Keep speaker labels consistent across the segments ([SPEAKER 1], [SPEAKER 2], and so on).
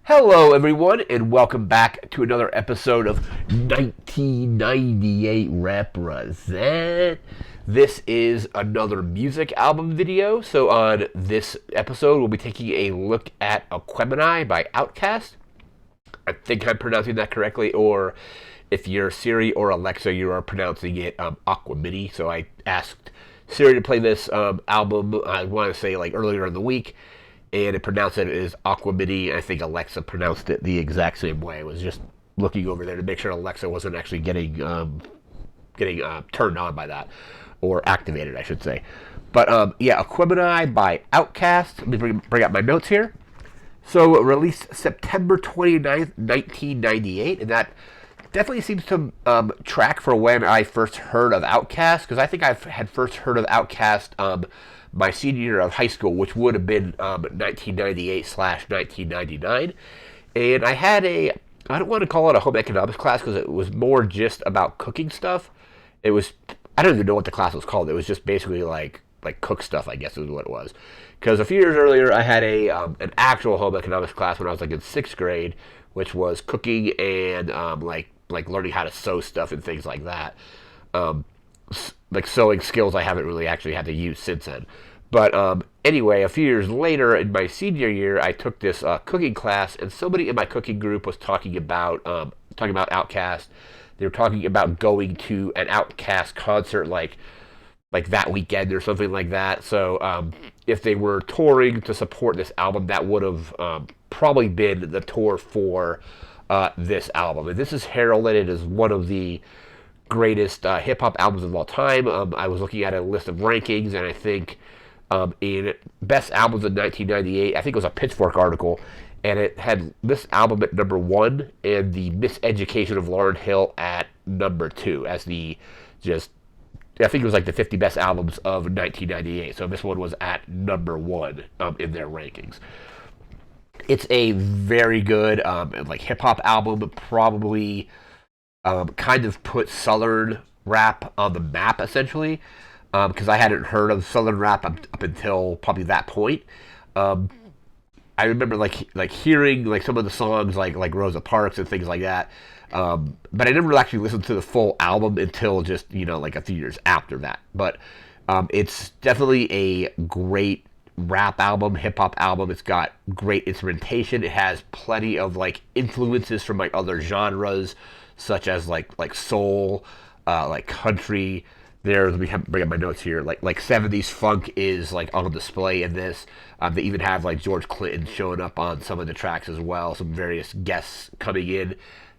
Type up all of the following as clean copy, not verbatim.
[SPEAKER 1] Hello, everyone, and welcome back to another episode of 1998 Represent. This is another music album video. So, on this episode, we'll be taking a look at Aquemini by Outkast. I think I'm pronouncing that correctly, or if you're Siri or Alexa, you are pronouncing it Aquemini. So, I asked Siri to play this album, I want to say like earlier in the week, and it pronounced it as Aquemini. I think Alexa pronounced it the exact same way. I was just looking over there to make sure Alexa wasn't actually getting turned on by that, or activated, I should say. But yeah, Aquemini by Outkast. Let me bring up my notes here. So released September 29th, 1998, and that definitely seems to track for when I first heard of Outkast, because I think I had first heard of Outkast my senior year of high school, which would have been 1998/1999. And I had I don't want to call it a home economics class because it was more just about cooking stuff. It was, I don't even know what the class was called. It was just basically like cook stuff, I guess is what it was. Because a few years earlier, I had an actual home economics class when I was like in sixth grade, which was cooking and like learning how to sew stuff and things like that. Like sewing skills I haven't really actually had to use since then. But anyway, a few years later, in my senior year, I took this cooking class, and somebody in my cooking group was talking about Outkast. They were talking about going to an Outkast concert like that weekend or something like that. So if they were touring to support this album, that would have probably been the tour for this album. And this is heralded as one of the greatest hip-hop albums of all time. I was looking at a list of rankings, and I think in best albums of 1998, I think it was a Pitchfork article, and it had this album at number 1 and the Miseducation of Lauryn Hill at number 2 as I think it was like the 50 best albums of 1998. So this one was at number 1 in their rankings. It's a very good hip hop album. Probably kind of put Southern rap on the map, essentially, because I hadn't heard of Southern rap up until probably that point. I remember like hearing like some of the songs like Rosa Parks and things like that, but I never actually listened to the full album until just like a few years after that. But it's definitely a great rap album, hip hop album. It's got great instrumentation. It has plenty of like influences from like other genres, such as like soul, like country. Let me bring up my notes here. Like 70s funk is like on display in this. They even have like George Clinton showing up on some of the tracks as well. Some various guests coming in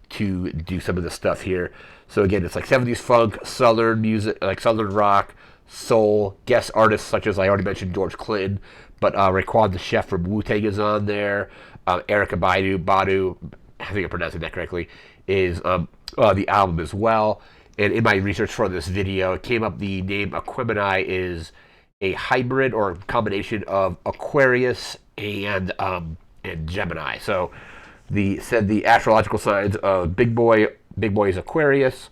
[SPEAKER 1] to do some of the stuff here. So again, it's like 70s funk, Southern music, like Southern rock, soul. Guest artists such as I already mentioned George Clinton, but Raekwon the Chef from Wu-Tang is on there. Erykah Badu, I think I'm pronouncing that correctly, is the album as well. And in my research for this video, it came up the name Aquemini is a hybrid or combination of Aquarius and Gemini. So the astrological signs of Big Boy is Aquarius,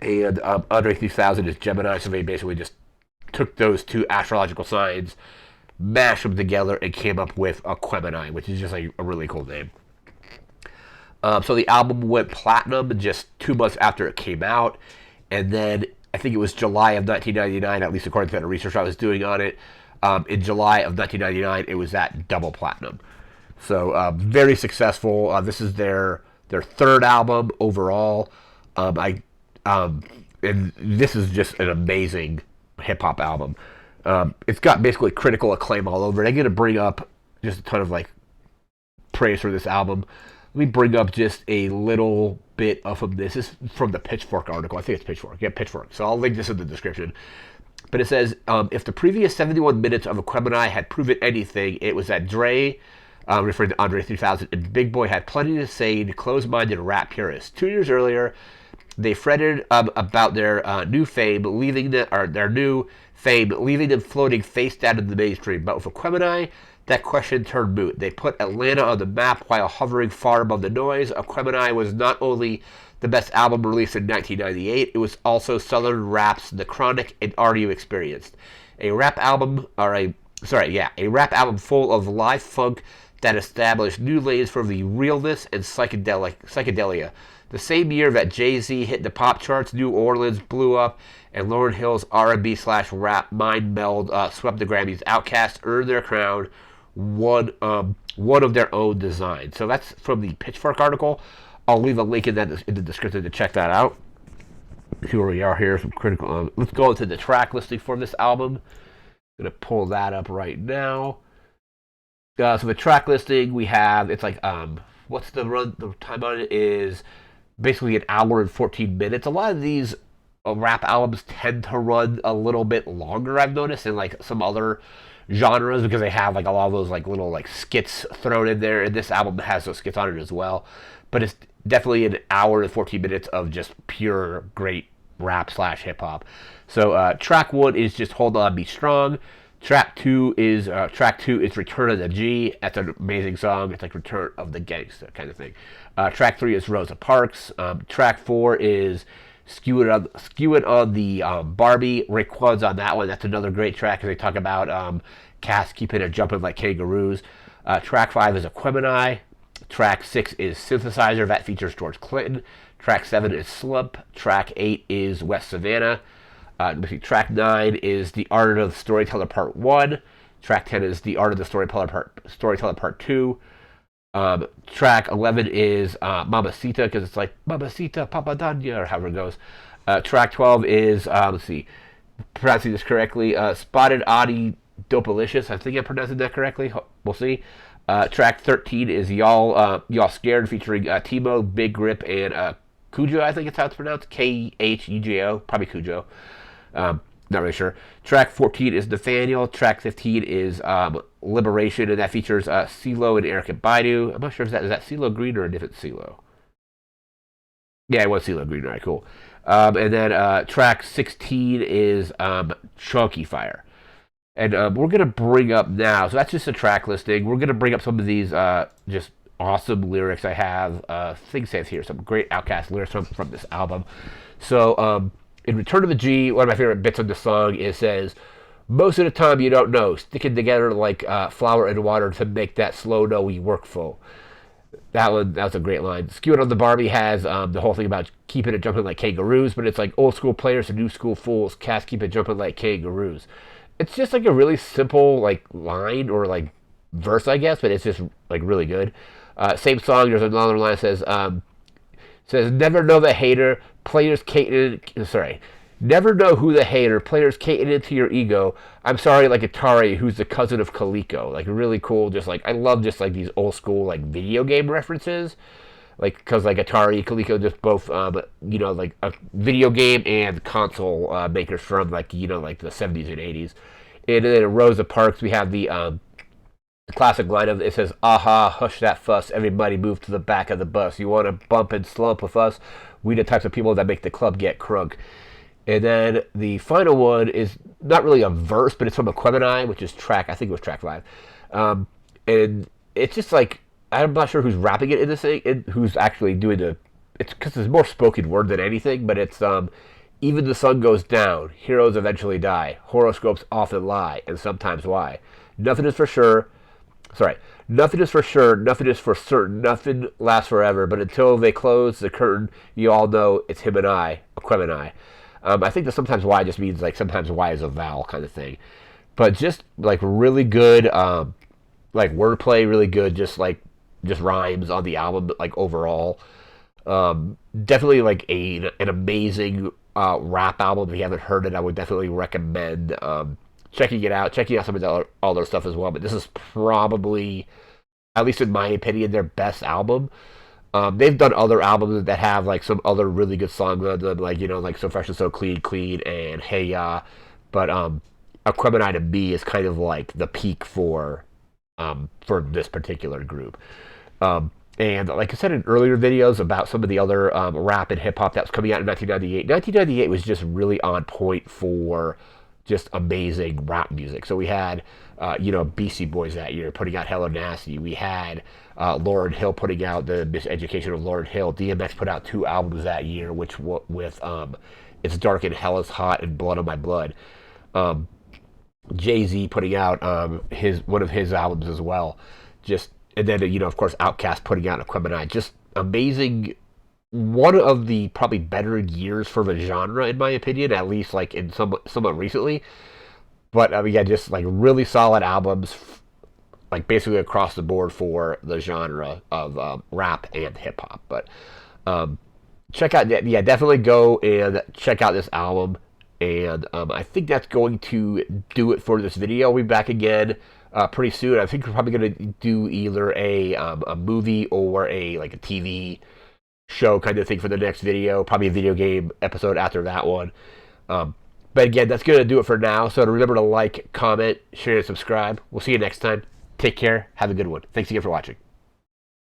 [SPEAKER 1] and Andre 3000 is Gemini. So they basically just took those two astrological signs, mashed them together, and came up with Aquemini, which is just a really cool name. So the album went platinum just 2 months after it came out, and then I think it was July of 1999, at least according to the research I was doing on it. In July of 1999, it was at double platinum. So very successful. This is their third album overall. And this is just an amazing hip hop album. It's got basically critical acclaim all over it. I'm gonna bring up just a ton of like praise for this album. Let me bring up just a little bit of this. This is from the Pitchfork article. I think it's Pitchfork. Yeah, Pitchfork. So I'll link this in the description. But it says, if the previous 71 minutes of Aquemini had proven anything, it was that Dre, referring to Andre 3000, and Big Boy had plenty to say to close-minded rap purists. 2 years earlier, they fretted about their new fame, leaving them floating face down in the mainstream. But with Aquemini, that question turned moot. They put Atlanta on the map while hovering far above the noise. Aquemini was not only the best album released in 1998, it was also Southern rap's The Chronic and Are You Experienced? A rap album full of live funk, that established new lanes for the realness and psychedelia. The same year that Jay-Z hit the pop charts, New Orleans blew up, and Lauryn Hill's R&B slash rap mind meld swept the Grammys. Outkast earned their crown, one of their own design. So that's from the Pitchfork article. I'll leave a link in the description to check that out. See where we are here. Some critical. Let's go into the track listing for this album. I'm gonna pull that up right now. So the track listing we have, it's like what's the run? The time on it is basically an hour and 14 minutes. A lot of these rap albums tend to run a little bit longer. I've noticed in like some other genres because they have like a lot of those like little like skits thrown in there, and this album has those skits on it as well. But it's definitely an hour and 14 minutes of just pure great rap slash hip hop. So track one is just Hold On, Be Strong. Track two is Return of the G. That's an amazing song. It's like Return of the Gangsta kind of thing. Track three is Rosa Parks. Track four is Skew It on the Barbie. Raekwon's on that one. That's another great track because they talk about cats keeping it jumping like kangaroos. Track five is Aquemini. Track 6 is Synthesizer. That features George Clinton. Track 7 is Slump. Track 8 is West Savannah. Track 9 is The Art of the Storyteller Part 1. Track 10 is The Art of the Storyteller Part 2. Track 11 is Mamacita, because it's like Mamacita, Papadanya, or however it goes. Track 12 is, let's see, pronouncing this correctly, Spotted Oddie Dopalicious. I think I'm pronouncing that correctly. We'll see. Track 13 is Y'all Scared, featuring Timo, Big Grip, and Cujo, I think it's how it's pronounced. Khujo, probably Cujo. Not really sure. Track 14 is Nathaniel. Track 15 is Liberation, and that features CeeLo and Erykah Badu. I'm not sure if is that CeeLo Green or a different CeeLo. Yeah, it was CeeLo Green. All right, cool. And then track 16 is Chunky Fire. And we're going to bring up now, so that's just a track listing. We're going to bring up some of these just awesome lyrics I have. Things says here, some great Outkast lyrics from this album. So in Return of the G, one of my favorite bits of the song, it says, most of the time you don't know, sticking together like flour and water to make that slow doughy work full. That was a great line. Skew It on the Barbie has the whole thing about keeping it jumping like kangaroos, but it's like old school players to new school fools, cats keep it jumping like kangaroos. It's just like a really simple like line or like verse, I guess, but it's just like really good. Same song, there's another line that says never know the hater, players cating. Sorry, never know who the hater, players cating into your ego. I'm sorry, like Atari, who's the cousin of Coleco. Like really cool. Just like I love just like these old school like video game references. Like, because like Atari, Coleco, just both, like a video game and console makers from like like the 70s and 80s. And then in Rosa Parks, we have the classic line of it says, "Aha, hush that fuss, everybody move to the back of the bus. You want to bump and slump with us? We the types of people that make the club get crunk." And then the final one is not really a verse, but it's from Aquemini, which is I think it was track 5. And it's just like, I'm not sure who's rapping it in this thing, and who's actually doing it's because it's more spoken word than anything, but it's, even the sun goes down, heroes eventually die, horoscopes often lie, and sometimes why. Nothing is for sure, nothing is for sure, nothing is for certain, nothing lasts forever, but until they close the curtain, you all know it's him and I, Aquemini. I think that sometimes why just means like sometimes why is a vowel kind of thing. But just like really good, like wordplay, really good, just rhymes on the album, like overall. Definitely like an amazing rap album. If you haven't heard it, I would definitely recommend checking it out. Checking out some of all their stuff as well. But this is probably, at least in my opinion, their best album. They've done other albums that have like some other really good songs on them, like like So Fresh and So Clean, and Hey Ya. But Aquemini to me is kind of like the peak for this particular group. And like I said in earlier videos about some of the other rap and hip hop that was coming out in 1998, 1998 was just really on point for just amazing rap music. So we had, Beastie Boys that year putting out Hello Nasty. We had Lauryn Hill putting out the Miseducation of Lauryn Hill. DMX put out 2 albums that year, which with It's Dark and Hell is Hot and Blood on My Blood. Jay-Z putting out one of his albums as well. And then, of course, Outkast putting out Aquemini. Just amazing. One of the probably better years for the genre, in my opinion, at least like in somewhat recently. But yeah, just like really solid albums, like basically across the board for the genre of rap and hip hop. But um, check out, yeah, definitely go and check out this album. And I think that's going to do it for this video. We'll be back again pretty soon. I think we're probably going to do either a movie or like a TV show kind of thing for the next video. Probably a video game episode after that one. Um, but again, that's going to do it for now. So remember to like, comment, share, and subscribe. We'll see you next time. Take care. Have a good one. Thanks again for watching.